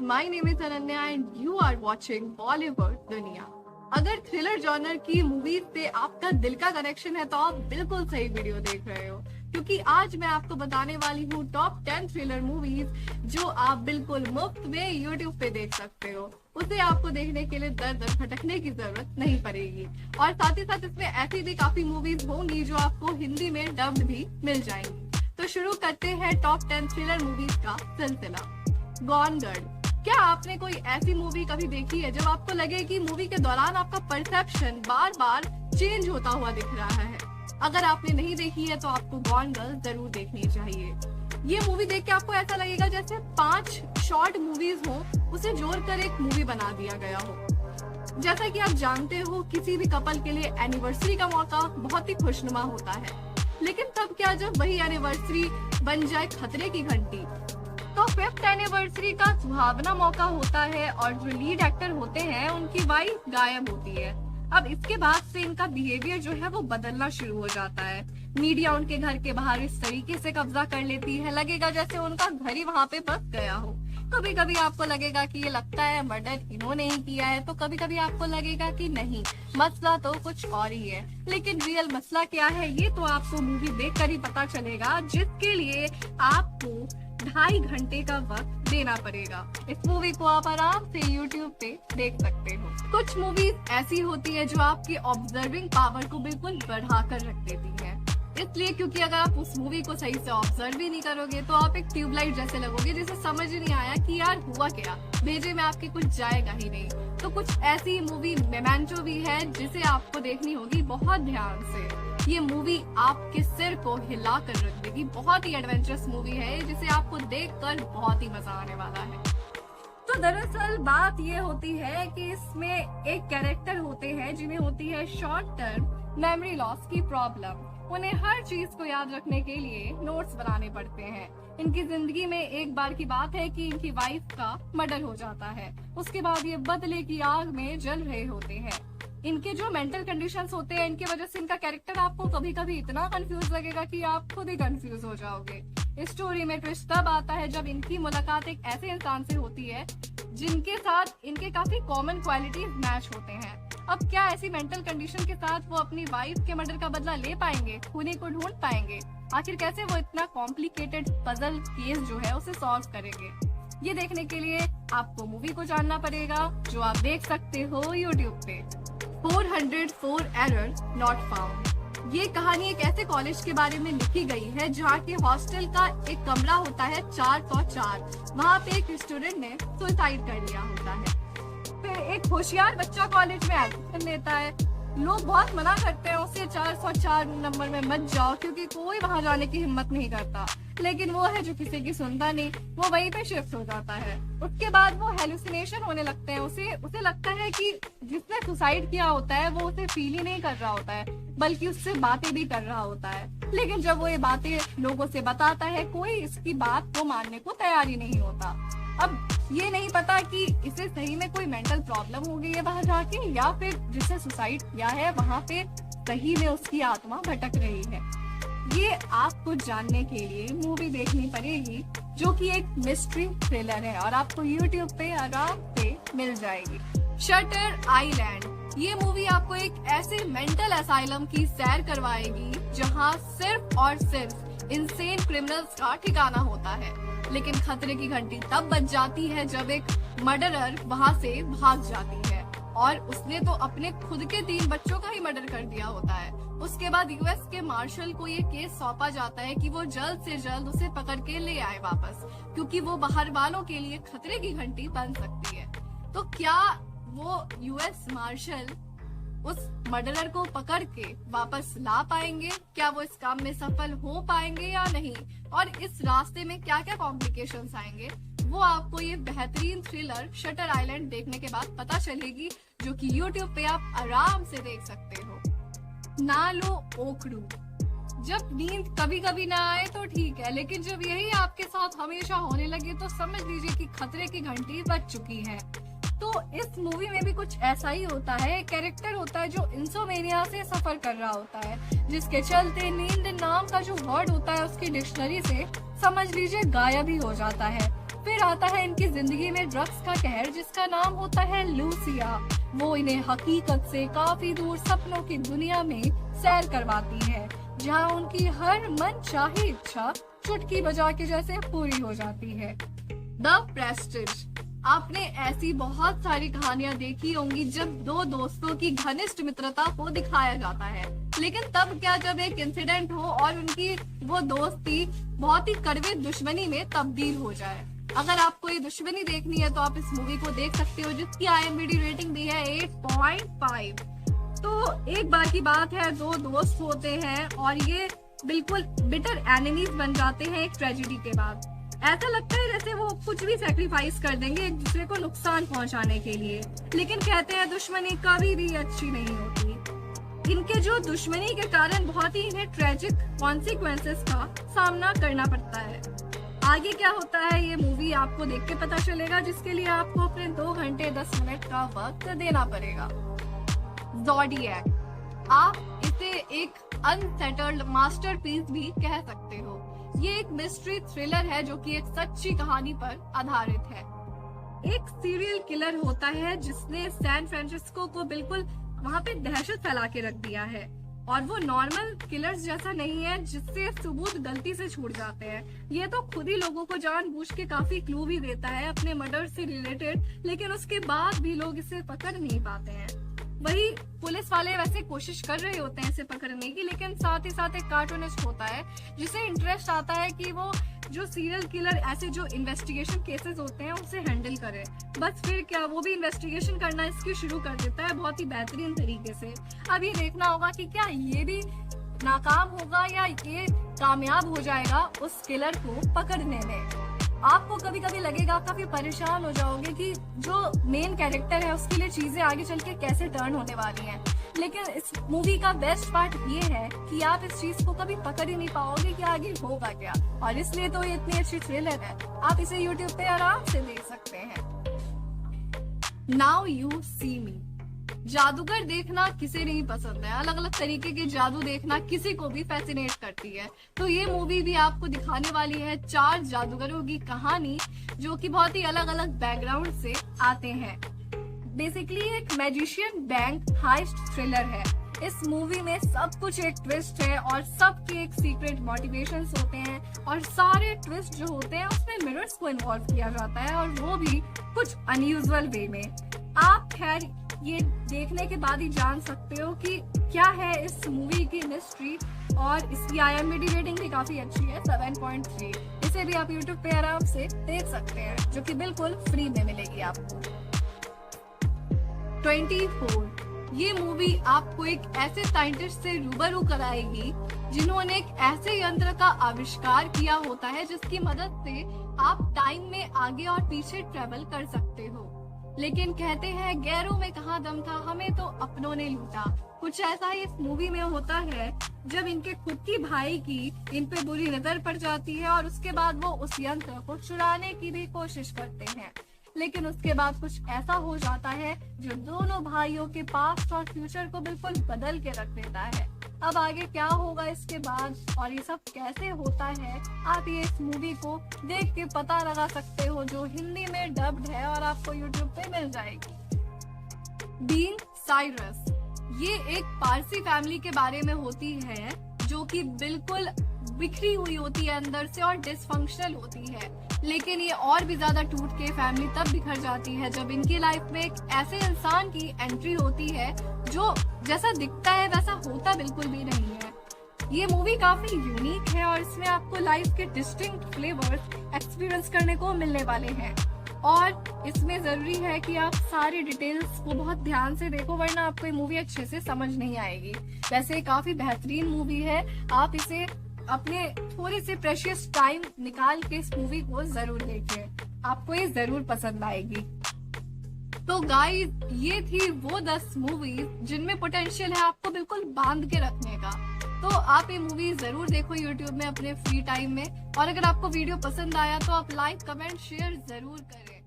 My name is Ananya and you are watching Bollywood दुनिया। अगर thriller genre की movies से आपका दिल का कनेक्शन है तो आप बिल्कुल सही वीडियो देख रहे हो, क्योंकि आज मैं आपको बताने वाली हूँ टॉप 10 थ्रिलर मूवीज जो आप बिल्कुल मुफ्त में यूट्यूब पे देख सकते हो। उसे आपको देखने के लिए दर दर भटकने की जरूरत नहीं पड़ेगी, और साथ ही साथ इसमें ऐसी भी काफी मूवीज होंगी जो आपको हिंदी में डब्ड भी मिल जाएंगी। तो शुरू करते हैं टॉप 10 थ्रिलर मूवीज का सिलसिला। Gone girl. क्या आपने कोई ऐसी मूवी कभी देखी है जब आपको लगे कि मूवी के दौरान आपका परसेप्शन बार बार चेंज होता हुआ दिख रहा है? अगर आपने नहीं देखी है तो आपको गॉन गर्ल जरूर देखनी चाहिए। ये मूवी देख के आपको ऐसा लगेगा जैसे 5 शॉर्ट मूवीज हो, उसे जोड़कर एक मूवी बना दिया गया हो। जैसा कि आप जानते हो, किसी भी कपल के लिए एनिवर्सरी का मौका बहुत ही खुशनुमा होता है, लेकिन तब क्या जब वही एनिवर्सरी बन जाए खतरे की घंटी। तो 5th एनिवर्सरी का सुहावना मौका होता है और जो लीड एक्टर होते हैं उनकी वाइफ गायब होती है। अब इसके बाद से इनका बिहेवियर जो है वो बदलना शुरू हो जाता है। मीडिया उनके घर के बाहर इस तरीके से कब्जा कर लेती है, लगेगा जैसे उनका घर ही वहाँ पे बस गया हो। कभी कभी आपको लगेगा कि ये लगता है मर्डर इन्होंने ही किया है, तो कभी कभी आपको लगेगा कि नहीं, मसला तो कुछ और ही है। लेकिन रियल मसला क्या है ये तो आपको मूवी देखकर ही पता चलेगा, जिसके लिए आपको 2.5 घंटे का वक्त देना पड़ेगा। इस मूवी को आप आराम से YouTube पे देख सकते हो। कुछ मूवीज ऐसी होती है जो आपकी ऑब्जर्विंग पावर को बिल्कुल बढ़ा कर रख देती है, इसलिए क्योंकि अगर आप उस मूवी को सही से ऑब्जर्व ही नहीं करोगे तो आप एक ट्यूबलाइट जैसे लगोगे, जिसे समझ ही नहीं आया कि यार हुआ क्या, भेजे में आपके कुछ जाएगा ही नहीं। तो कुछ ऐसी मूवी मेमेंटो भी है जिसे आपको देखनी होगी बहुत ध्यान से। ये मूवी आपके सिर को हिला कर रख देगी। बहुत ही एडवेंचरस मूवी है जिसे आपको देखकर बहुत ही मजा आने वाला है। तो दरअसल बात ये होती है कि इसमें एक कैरेक्टर होते हैं जिन्हें होती है शॉर्ट टर्म मेमोरी लॉस की प्रॉब्लम। उन्हें हर चीज को याद रखने के लिए नोट्स बनाने पड़ते हैं। इनकी जिंदगी में एक बार की बात है कि इनकी वाइफ का मर्डर हो जाता है। उसके बाद ये बदले की आग में जल रहे होते हैं। इनके जो मेंटल कंडीशंस होते हैं, इनकी वजह से इनका कैरेक्टर आपको कभी कभी इतना कंफ्यूज लगेगा कि आप खुद ही कंफ्यूज हो जाओगे। इस स्टोरी में ट्विस्ट तब आता है जब इनकी मुलाकात एक ऐसे इंसान से होती है जिनके साथ इनके काफी कॉमन क्वालिटीज मैच होते हैं। अब क्या ऐसी मेंटल कंडीशन के साथ वो अपनी वाइफ के मर्डर का बदला ले पाएंगे, खूनी को ढूंढ पाएंगे? आखिर कैसे वो इतना कॉम्प्लिकेटेड पजल केस जो है उसे सॉल्व करेंगे? ये देखने के लिए आपको मूवी को जानना पड़ेगा, जो आप देख सकते हो YouTube पे। 404 एरर नॉट फाउंड। ये कहानी एक ऐसे कॉलेज के बारे में लिखी गई है जहाँ के हॉस्टल का एक कमरा होता है 404। वहाँ पे एक स्टूडेंट ने सुसाइड कर लिया होता है। फिर एक होशियार बच्चा कॉलेज में एडमिशन लेता है। लोग बहुत मना करते हैं उसे 404 नंबर में मत जाओ, क्योंकि कोई वहाँ जाने की हिम्मत नहीं करता। लेकिन वो है जो किसी की सुनता नहीं, वो वहीं पे शिफ्ट हो जाता है। उसके बाद वो हेलुसिनेशन होने लगते हैं। उसे लगता है कि जिसने सुसाइड किया होता है वो उसे फील ही नहीं कर रहा होता है, बल्कि उससे बातें भी कर रहा होता है। लेकिन जब वो ये बातें लोगों से बताता है, कोई इसकी बात को मानने को तैयार ही नहीं होता। अब ये नहीं पता कि इसे सही में कोई मेंटल प्रॉब्लम हो गई है वहां जाके, या फिर जिसे सुसाइड किया है वहां पे सही में उसकी आत्मा भटक रही है। ये आपको जानने के लिए मूवी देखनी पड़ेगी, जो कि एक मिस्ट्री थ्रिलर है और आपको YouTube पे आराम से मिल जाएगी। Shutter island. ये मूवी आपको एक ऐसे मेंटल असाइलम की सैर करवाएगी जहां सिर्फ और सिर्फ इंसेन क्रिमिनल्स का ठिकाना होता है। लेकिन खतरे की घंटी तब बज जाती है जब एक मर्डरर वहां से भाग जाती है, और उसने तो अपने खुद के 3 बच्चों का ही मर्डर कर दिया होता है। उसके बाद यूएस के मार्शल को ये केस सौंपा जाता है कि वो जल्द से जल्द उसे पकड़ के ले आए वापस, क्योंकि वो बाहर वालों के लिए खतरे की घंटी बन सकती है। तो क्या वो यूएस मार्शल उस मर्डरर को पकड़ के वापस ला पाएंगे? क्या वो इस काम में सफल हो पाएंगे या नहीं? और इस रास्ते में क्या क्या कॉम्प्लिकेशंस आएंगे, वो आपको ये बेहतरीन थ्रिलर शटर आइलैंड देखने के बाद पता चलेगी, जो कि YouTube पे आप आराम से देख सकते हो। नालो ओकड़ू। जब नींद कभी कभी ना आए तो ठीक है, लेकिन जब यही आपके साथ हमेशा होने लगे तो समझ लीजिए कि खतरे की घंटी बज चुकी है। तो इस मूवी में भी कुछ ऐसा ही होता है। एक कैरेक्टर होता है जो इंसोमेनिया से सफर कर रहा होता है, जिसके चलते नींद नाम का जो वर्ड होता है उसकी डिक्शनरी से समझ लीजिए गायब ही हो जाता है। फिर आता है इनकी जिंदगी में ड्रग्स का कहर जिसका नाम होता है लूसिया। वो इन्हें हकीकत से काफी दूर सपनों की दुनिया में सैर करवाती है, जहाँ उनकी हर मन चाहे इच्छा चुटकी बजा के जैसे पूरी हो जाती है। The prestige. आपने ऐसी बहुत सारी कहानियां देखी होंगी जब दो दोस्तों की घनिष्ठ मित्रता को दिखाया जाता है, लेकिन तब क्या जब एक इंसिडेंट हो और उनकी वो दोस्ती बहुत ही कड़वे दुश्मनी में तब्दील हो जाए। अगर आपको ये दुश्मनी देखनी है तो आप इस मूवी को देख सकते हो, जिसकी IMDb रेटिंग भी है 8.5। तो एक बार की बात है, दो दोस्त होते हैं और ये बिल्कुल बिटर एनिमीज बन जाते हैं एक ट्रेजेडी के बाद। ऐसा लगता है जैसे वो कुछ भी सैक्रिफाइस कर देंगे एक दूसरे को नुकसान पहुंचाने के लिए, लेकिन कहते हैं दुश्मनी कभी भी अच्छी नहीं होती। इनके जो दुश्मनी के कारण बहुत ही इन्हें ट्रेजिक कॉन्सिक्वेंसेस का सामना करना पड़ता है। आगे क्या होता है ये मूवी आपको देख के पता चलेगा, जिसके लिए आपको अपने 2 घंटे 10 मिनट का वक्त देना पड़ेगा। ज़ोडिएक। आप इसे एक अनसेटल्ड मास्टरपीस भी कह सकते हो। ये एक मिस्ट्री थ्रिलर है जो कि एक सच्ची कहानी पर आधारित है। एक सीरियल किलर होता है जिसने सैन फ्रांसिस्को को बिल्कुल वहाँ पे दहशत फैला के रख दिया है, और वो नॉर्मल किलर्स जैसा नहीं है जिससे सबूत गलती से छूट जाते हैं। ये तो खुद ही लोगों को जानबूझ के काफी क्लू भी देता है अपने मर्डर से रिलेटेड, लेकिन उसके बाद भी लोग इसे पकड़ नहीं पाते हैं। वही पुलिस वाले वैसे कोशिश कर रहे होते हैं इसे पकड़ने की, लेकिन साथ ही साथ एक कार्टूनिस्ट होता है जिसे इंटरेस्ट आता है कि वो जो सीरियल किलर ऐसे जो इन्वेस्टिगेशन केसेस होते हैं उसे हैंडल करे। बस फिर क्या वो भी इन्वेस्टिगेशन करना इसकी शुरू कर देता है बहुत ही बेहतरीन तरीके से। अब ये देखना होगा कि क्या ये भी नाकाम होगा या ये कामयाब हो जाएगा उस किलर को पकड़ने में। आपको कभी कभी लगेगा, काफी परेशान हो जाओगे कि जो मेन कैरेक्टर है उसके लिए चीजें आगे चल के कैसे टर्न होने वाली हैं, लेकिन इस मूवी का बेस्ट पार्ट ये है कि आप इस चीज को कभी पकड़ ही नहीं पाओगे कि आगे होगा क्या, और इसलिए तो ये इतनी अच्छी थ्रिलर है। आप इसे YouTube पे आराम से देख सकते हैं। नाउ यू सी मी। जादूगर देखना किसे नहीं पसंद है, अलग अलग तरीके के जादू देखना किसी को भी फैसिनेट करती है। तो ये मूवी भी आपको दिखाने वाली है 4 जादूगरों की कहानी जो कि बहुत ही अलग अलग बैकग्राउंड से आते हैं। बेसिकली एक मैजिशियन बैंक हाइस्ट थ्रिलर है। इस मूवी में सब कुछ एक ट्विस्ट है और सबके एक सीक्रेट मोटिवेशंस होते हैं, और सारे ट्विस्ट जो होते हैं उसमें मिरर्स को इन्वॉल्व किया जाता है, और वो भी कुछ अनयूजुअल वे में। आप खैर ये देखने के बाद ही जान सकते हो कि क्या है इस मूवी की मिस्ट्री, और इसकी IMDb रेटिंग भी काफी अच्छी है 7.3। इसे भी आप YouTube पे आराम से देख सकते हैं, जो कि बिल्कुल फ्री में मिलेगी आपको। 24। ये मूवी आपको एक ऐसे साइंटिस्ट से रूबरू कराएगी जिन्होंने एक ऐसे यंत्र का आविष्कार किया होता है जिसकी मदद से आप टाइम में आगे और पीछे ट्रेवल कर सकते हो। लेकिन कहते हैं गैरों में कहाँ दम था, हमें तो अपनों ने लूटा। कुछ ऐसा ही इस मूवी में होता है जब इनके खुद की भाई की इन पे बुरी नजर पड़ जाती है, और उसके बाद वो उस यंत्र को चुराने की भी कोशिश करते हैं, लेकिन उसके बाद कुछ ऐसा हो जाता है जो दोनों भाइयों के पास्ट और फ्यूचर को बिल्कुल बदल के रख देता है। अब आगे क्या होगा इसके बाद और ये सब कैसे होता है, आप ये इस मूवी को देख के पता लगा सकते हो, जो हिंदी में डब्ड है और आपको YouTube पे मिल जाएगी। Being Cyrus. ये एक पारसी फैमिली के बारे में होती है जो कि बिल्कुल बिखरी हुई होती है अंदर से और डिसफंक्शनल होती है, लेकिन ये और भी ज्यादा टूट के फैमिली तब बिखर जाती है जब इनकी लाइफ में एक ऐसे इंसान की एंट्री होती है जो जैसा दिखता है वैसा होता बिल्कुल भी नहीं है। ये मूवी काफी यूनिक है और इसमें आपको लाइफ के डिस्टिंक्ट फ्लेवर्स एक्सपीरियंस करने को मिलने वाले हैं, और इसमें जरूरी है कि आप सारी डिटेल्स को बहुत ध्यान से देखो, वरना आपको ये मूवी अच्छे से समझ नहीं आएगी। वैसे काफी बेहतरीन मूवी है, आप इसे अपने थोड़े से प्रेशियस टाइम निकाल के इस मूवी को जरूर देखें, आपको ये जरूर पसंद आएगी। तो गाइस, ये थी वो 10 मूवीज जिनमें पोटेंशियल है आपको बिल्कुल बांध के रखने का। तो आप ये मूवी जरूर देखो YouTube में अपने फ्री टाइम में, और अगर आपको वीडियो पसंद आया तो आप लाइक कमेंट शेयर जरूर करें।